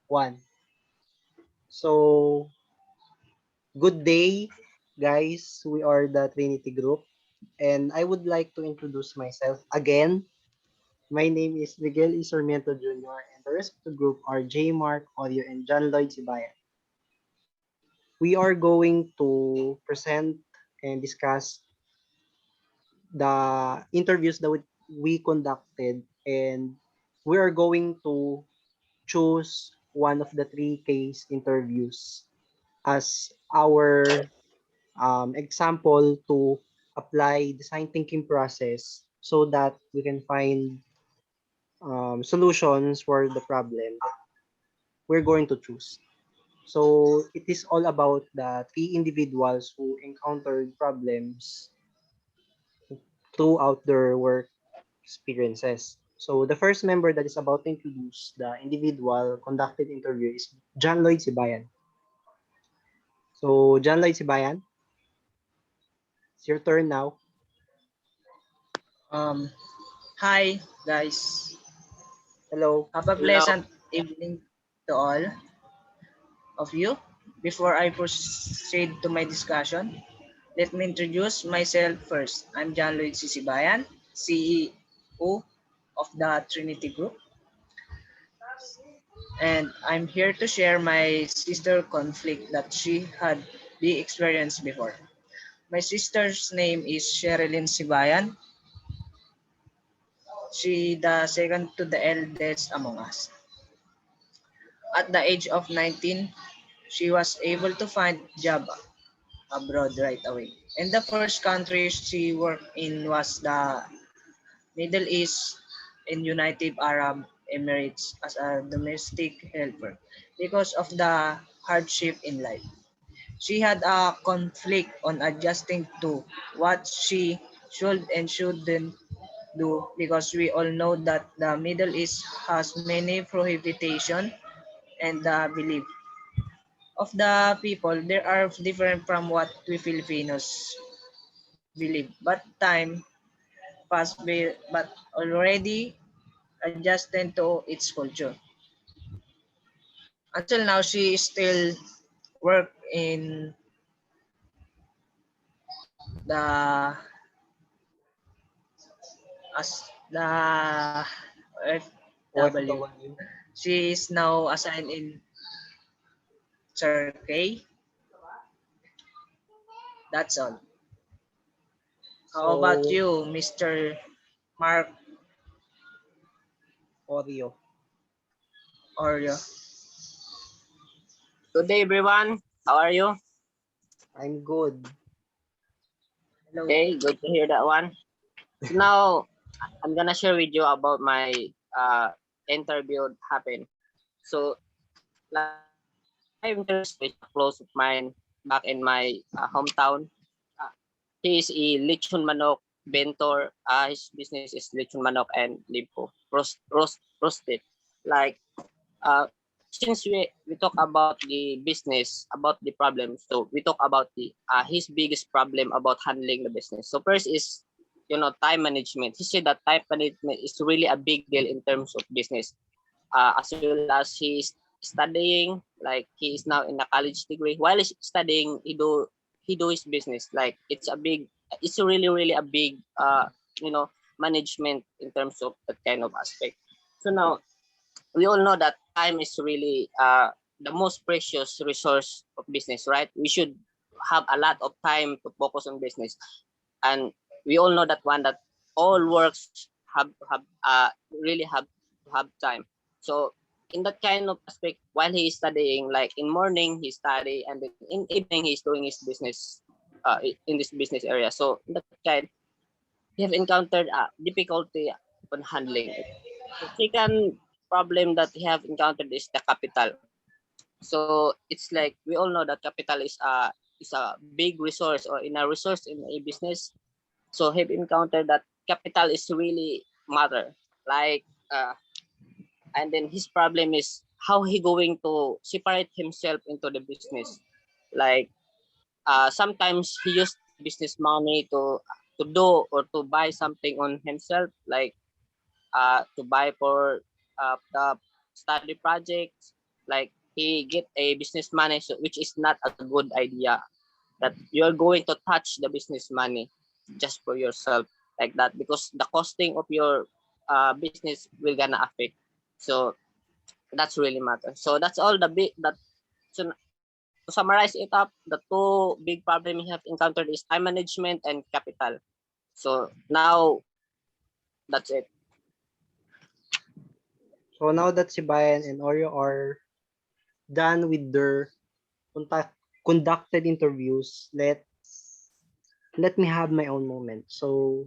One. So, good day, guys. We are the Trinity Group, and I would like to introduce myself again. My name is Miguel E. Sarmiento Jr., and the rest of the group are J. Mark, Orio, and John Lloyd Sibayan. We are going to present and discuss the interviews that we conducted, and we are going to choose one of the three case interviews as our example to apply design thinking process so that we can find solutions for the problem that we're going to choose. So it is all about the three individuals who encountered problems throughout their work experiences. So the first member that is about to introduce the individual conducted interview is John Lloyd Sibayan. So John Lloyd Sibayan, it's your turn now. Um, Hi guys. Hello. Have a Hello. pleasant evening to all of you. Before I proceed to my discussion, let me introduce myself first. I'm John Lloyd Sisibayan, CEO of the Trinity Group, and I'm here to share my sister conflict that she had be experienced before. My sister's name is Sherilyn Sibayan. She the second to the eldest among us. At the age of 19, she was able to find job abroad right away. And the first country she worked in was the Middle East and United Arab Emirates as a domestic helper because of the hardship in life. She had a conflict on adjusting to what she should and shouldn't do because we all know that the Middle East has many prohibition and the belief of the people there are different from what we Filipinos believe. But time passed by, but already adjusted to its culture. Until now, she still work in the as the FW. OFW. She is now assigned in Turkey. That's all. How about So, you, Mr. Mark Orio. Orio? Good day, everyone. How are you? I'm good. Hello. Okay, good to hear that one. So now I'm gonna share with you about my interview happened. So like my interview is a close of mine back in my hometown. Uh, he is a lechon manok bentor. His business is lechon manok and limpo roasted. Like since we talk about the business, about the problem, so we talk about the his biggest problem about handling the business. So first is time management. He said that time management is really a big deal in terms of business, as well as he's studying, like he is now in a college degree. While he's studying, he do his business. Like it's a really a big management in terms of that kind of aspect. So now we all know that time is really the most precious resource of business, right? We should have a lot of time to focus on business, and we all know that one that all works really have to have time. So in that kind of aspect, while he is studying, like in morning he study, and then in evening he's doing his business in this business area. So in that kind, he have encountered difficulty on handling it. The second problem that we have encountered is the capital. So it's like we all know that capital is a big resource or in a resource in a business. So have encountered that capital is really matter. Like and then his problem is how he going to separate himself into the business. Like sometimes he used business money to do or to buy something on himself, like to buy for the study projects, like he get a business money, so, which is not a good idea, that you're going to touch the business money just for yourself like that, because the costing of your business will gonna affect. So that's really matter. So that's all the big that. So to summarize it up, the two big problem we have encountered is time management and capital. So now that's it. So now that Sibayan and Orio are done with their conducted interviews, let me have my own moment. So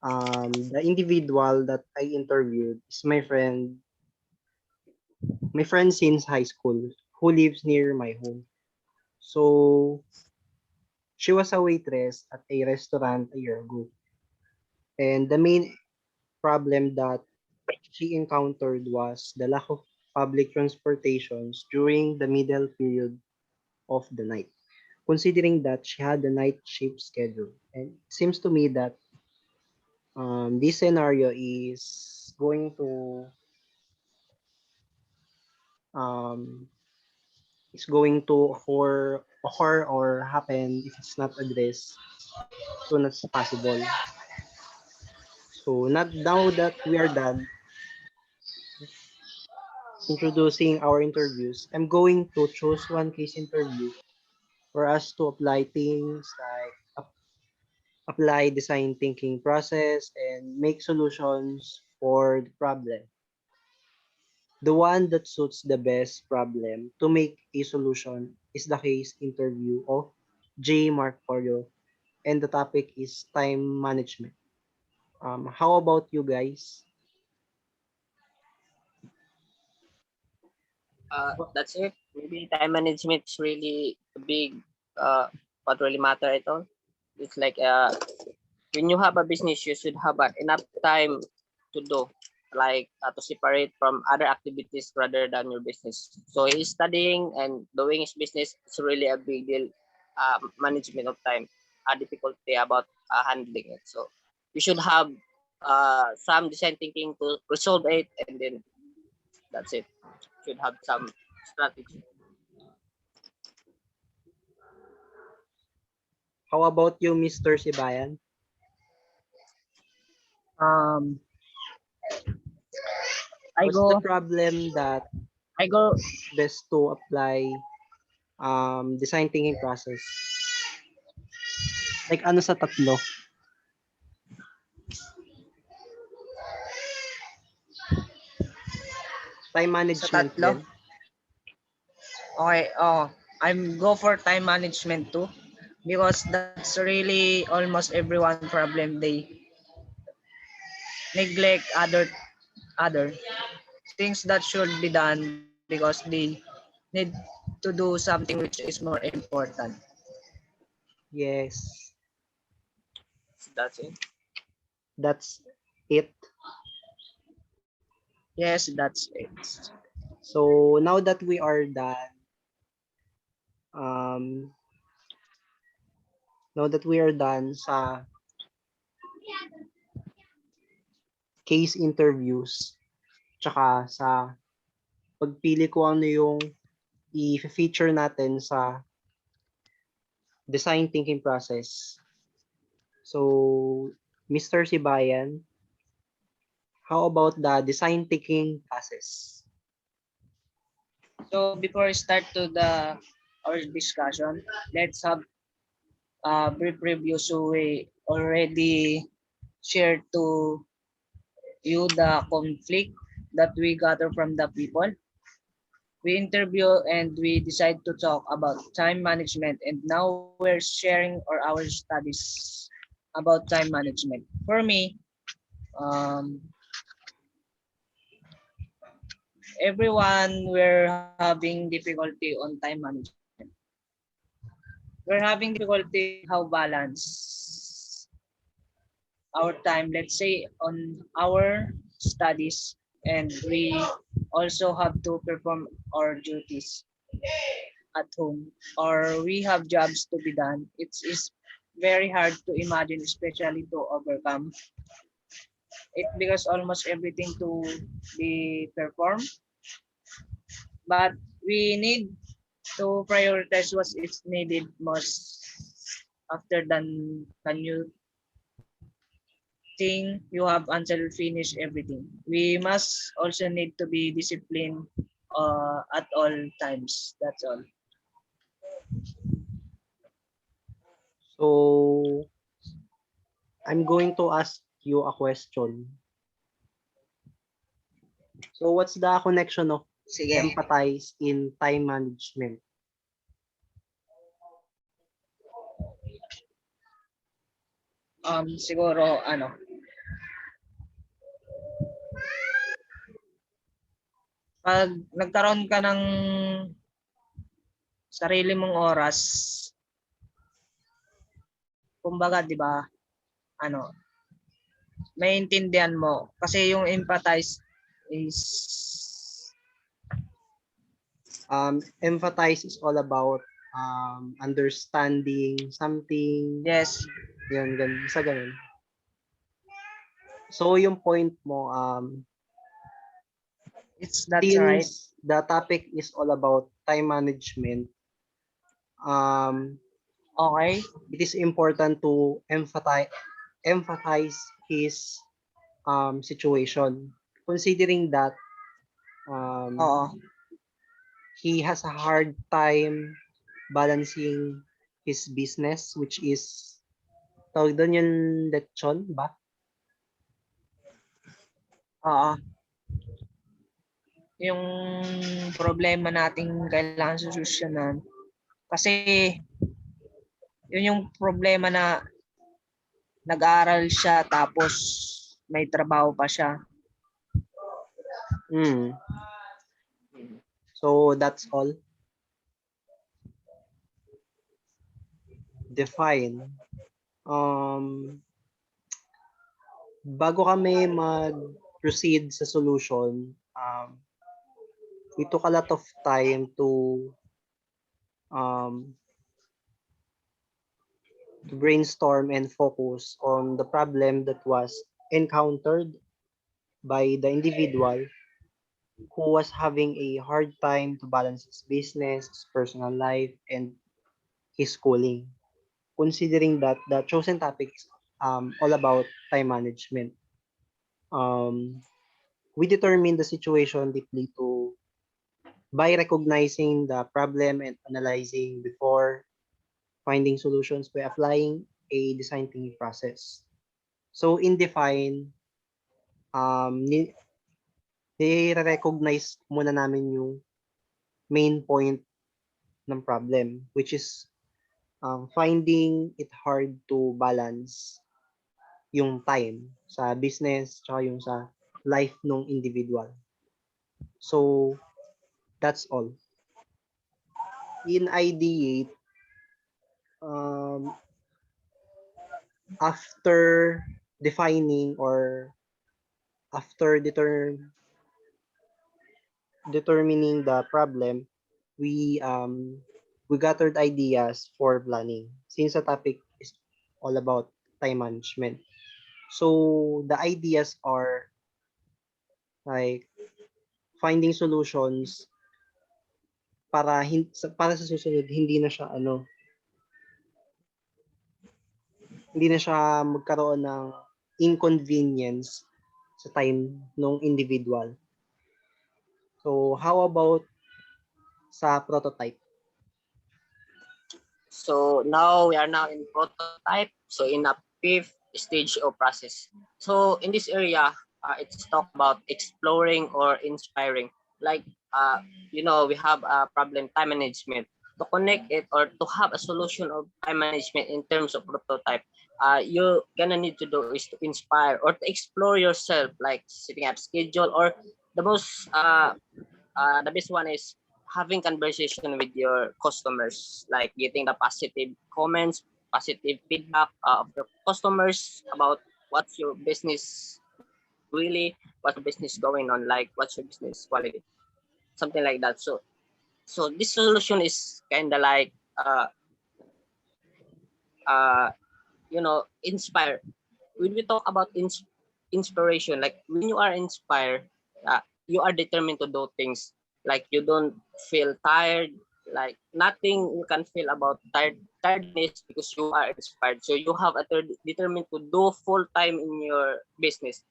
the individual that I interviewed is my friend since high school who lives near my home. So she was a waitress at a restaurant a year ago. And the main problem that she encountered was the lack of public transportations during the middle period of the night, considering that she had a night shift schedule. And it seems to me that this scenario um, is going to occur or happen if it's not addressed as soon as possible. So not now that we are done introducing our interviews, I'm going to choose one case interview for us to apply things like apply design thinking process and make solutions for the problem. The one that suits the best problem to make a solution is the case interview of J. Mark Orio, and the topic is time management. How about you guys? That's it. Maybe time management is really a big uh, what really matter at all. It's like when you have a business, you should have enough time to do, like to separate from other activities rather than your business. So he's studying and doing his business. It's really a big deal. Management of time, a difficulty about handling it. So you should have some design thinking to resolve it, and then that's it. Should have some strategy. How about you, Mr. Sibayan? Um, I What's the go, problem that I go. is best to apply design thinking process? Like ano sa tatlo? Time Sa management tatlo. din. Okay, I'm go for time management too because that's really almost everyone problem. They neglect other things that should be done because they need to do something which is more important. Yes, That's it. that's it. Yes, that's it. So now that we are done, um, now that we are done sa case interviews, tsaka sa pagpili ko ano yung i-feature natin sa design thinking process. So, Mr. Sibayan, how about the design thinking process? So before we start to the our discussion, let's have a brief review. So we already shared to you the conflict that we gather from the people. We interview and we decide to talk about time management, and now we're sharing our studies about time management. For me, um, everyone we're having difficulty on time management. We're having difficulty on how balance our time, let's say on our studies, and we also have to perform our duties at home, or we have jobs to be done. It's very hard to imagine, especially to overcome it, because almost everything to be performed but we need to prioritize what is needed most. After than can you think you have until finish everything. We must also need to be disciplined at all times. That's all. So I'm going to ask you a question. So what's the connection of Sige. empathize in time management? Siguro pag nagkaroon ka ng sarili mong oras, kumbaga, 'di ba? Ano, maintindihan mo kasi yung empathize is Empathize is all about understanding something. yes, Yun, ganun, sa ganun. So yung point mo, that's right. since the topic is all about time management, um, Okay. it is important to empathize his situation. Considering that Oo. he has a hard time balancing his business, which is, tawag doon yung lechon ba? Oo. Yung problema nating kailangan solusyonan kasi yun yung problema na nag-aaral siya tapos may trabaho pa siya. So that's all. Define. Bago kami mag-proceed sa solution, we took a lot of time um, to brainstorm and focus on the problem that was encountered by the individual who was having a hard time to balance his business, his personal life, and his schooling. Considering that the chosen topic is all about time management, we determined the situation deeply by recognizing the problem and analyzing before finding solutions by applying a design thinking process. So in define, ni-recognize muna namin yung main point ng problem, which is finding it hard to balance yung time sa business tsaka yung sa life ng individual. So, that's all. In ideate, after defining or after determining the problem, we gathered ideas for planning since the topic is all about time management. So the ideas are like finding solutions para sa susunod hindi na siya magkaroon ng inconvenience sa time ng individual. So how about sa prototype? So now we are now in prototype. So in a fifth stage of process. So in this area, it's talk about exploring or inspiring. Like we have a problem time management. To connect it or to have a solution of time management in terms of prototype, you're gonna need to do is to inspire or to explore yourself, like setting up schedule or the most the best one is having conversation with your customers, like getting the positive comments, positive feedback of your customers about what's your business really, what's your business going on, like what's your business quality, something like that. So this solution is kind of like inspire. When we talk about inspiration, like when you are inspired, you are determined to do things. like you don't feel tired, like nothing you can feel about tiredness because you are inspired. So you have a determined to do full time in your business.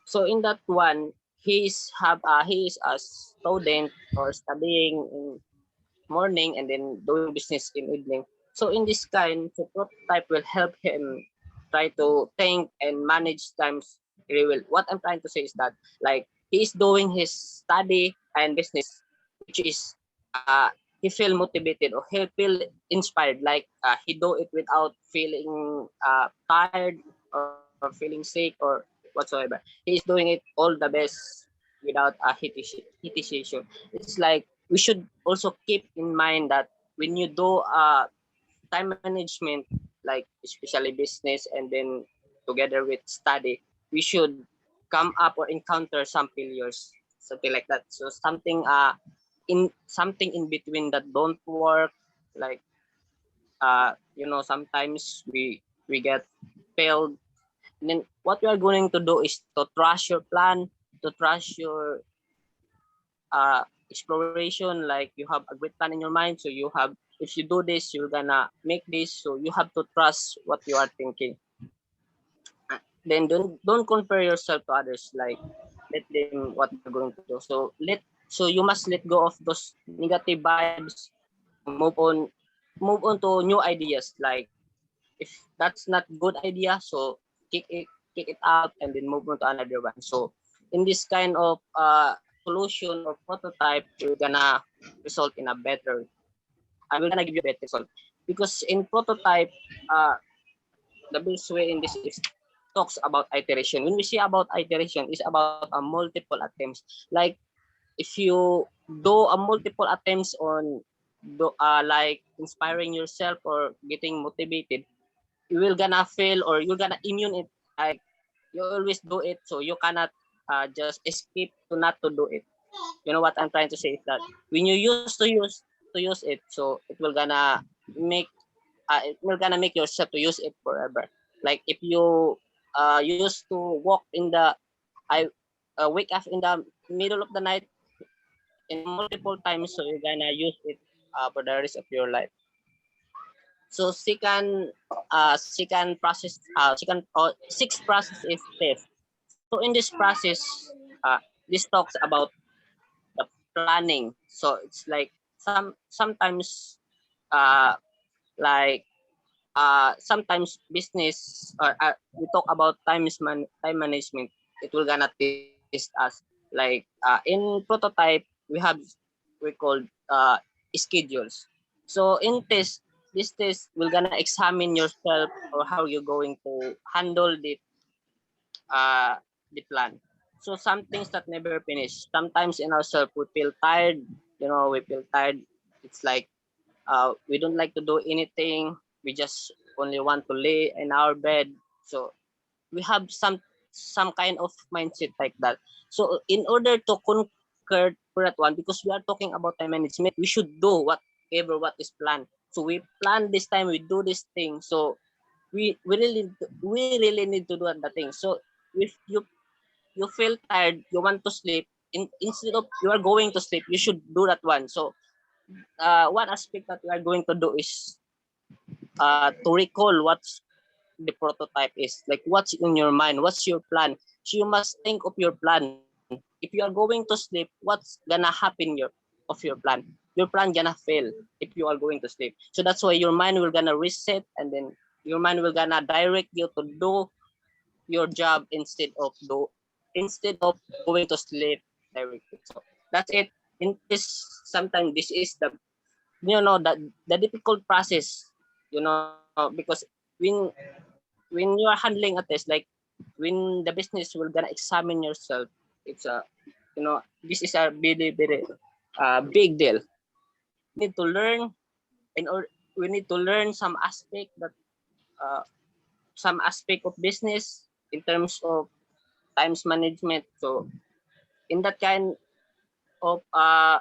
So in that one, he is a student or studying in morning and then doing business in evening. So in this kind, the prototype will help him try to think and manage times really well. What I'm trying to say is that like he's doing his study and business, which is he feel motivated or he feel inspired. Like he do it without feeling tired or feeling sick or whatsoever. He is doing it all the best without a hesitation. It's like we should also keep in mind that when you do time management, like especially business and then together with study, we should come up or encounter some failures, something like that. So something in between that don't work, like sometimes we get failed. And then what we are going to do is to trust your plan, to trust your exploration. Like you have a great plan in your mind, so you have, if you do this you're gonna make this, so you have to trust what you are thinking. Then don't compare yourself to others, like let them what they're going to do. So you must let go of those negative vibes, move on to new ideas. Like if that's not good idea, so kick it out and then move on to another one. So in this kind of solution or prototype, we're gonna result in a better, we're gonna give you a better result. Because in prototype, the best way in this is talks about iteration. When we say about iteration, is about a multiple attempts. Like if you do a multiple attempts on like inspiring yourself or getting motivated, you will gonna fail or you're gonna immune it. Like you always do it, so you cannot just escape to not to do it. You know what I'm trying to say is that when you used to use it, so make it will gonna make yourself to use it forever. Like if you used to walk in the I wake up in the middle of the night in multiple times, so you're gonna use it for the rest of your life. So sixth process is test. So in this process, this talks about the planning. So it's like sometimes uh like sometimes business or we talk about time management. It will gonna test us. Like in prototype we have we call schedules. So in test, this test will gonna examine yourself or how you're going to handle the plan. So some things that never finish. Sometimes in ourselves we feel tired. We feel tired. It's like we don't like to do anything. We just only want to lay in our bed. So we have some kind of mindset like that. So in order to conquer for that one, because we are talking about time management, we should do whatever what is planned. So we plan this time, we do this thing. So we really need to do that thing. So if you feel tired, you want to sleep, instead of you are going to sleep, you should do that one. So one aspect that we are going to do is to recall what's the prototype is, like what's in your mind, what's your plan. So you must think of your plan. If you are going to sleep, what's gonna happen of your plan? Your plan gonna fail if you are going to sleep. So that's why your mind will gonna reset, and then your mind will gonna direct you to do your job instead of going to sleep directly. So that's it. In this, sometimes this is the difficult process, because when you are handling a test, like when the business will gonna examine yourself, it's a this is a very very big deal. We need to learn, or we need to learn uh, some aspect of business in terms of times management. So in that kind of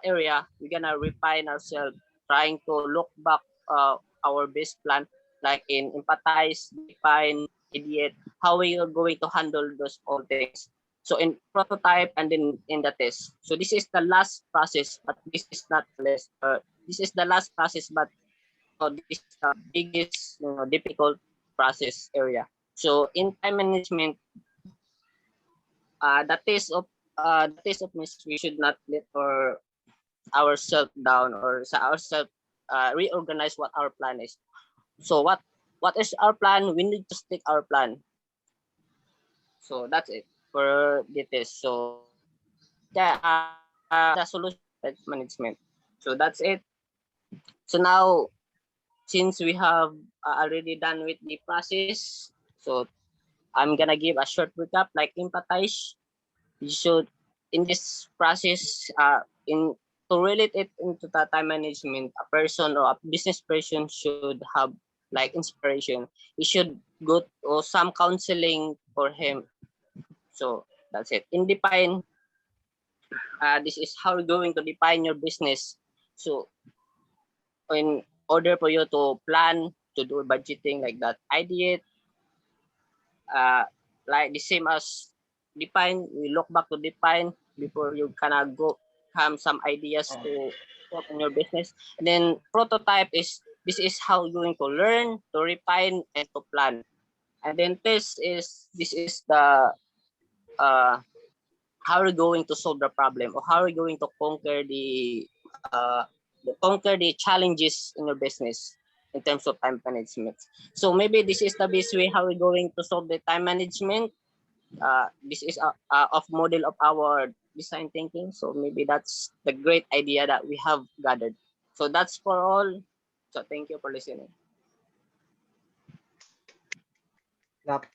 area, we're gonna refine ourselves, trying to look back our best plan, like in empathize, define, ideate, how we are going to handle those all things. So in prototype and then in the test. So this is the last process, but this is not less. This is the last process, but this is the biggest, difficult process area. So in time management, the taste of means we should not let ourselves down or sa ourselves reorganize what our plan is. So what is our plan? We need to stick our plan. So that's it for the test. So yeah, the solution management. So that's it. So now since we have already done with the process, so I'm gonna give a short recap like empathize. You should in this process in to relate it into the time management, a person or a business person should have like inspiration. He should go to some counseling for him. So that's it. In define, this is how you're going to define your business. So in order for you to plan to do budgeting like that, idea uh, like the same as define. We look back to define before you kind of go have some ideas to work on your business. And then prototype is this is how you're going to learn, to refine, and to plan. And then test is this is uh, how are you going to solve the problem or how are you going to conquer the challenges in your business in terms of time management. So maybe this is the best way how we're going to solve the time management. This is a of model of our design thinking. So maybe that's the great idea that we have gathered. So that's for all. So thank you for listening. Clap.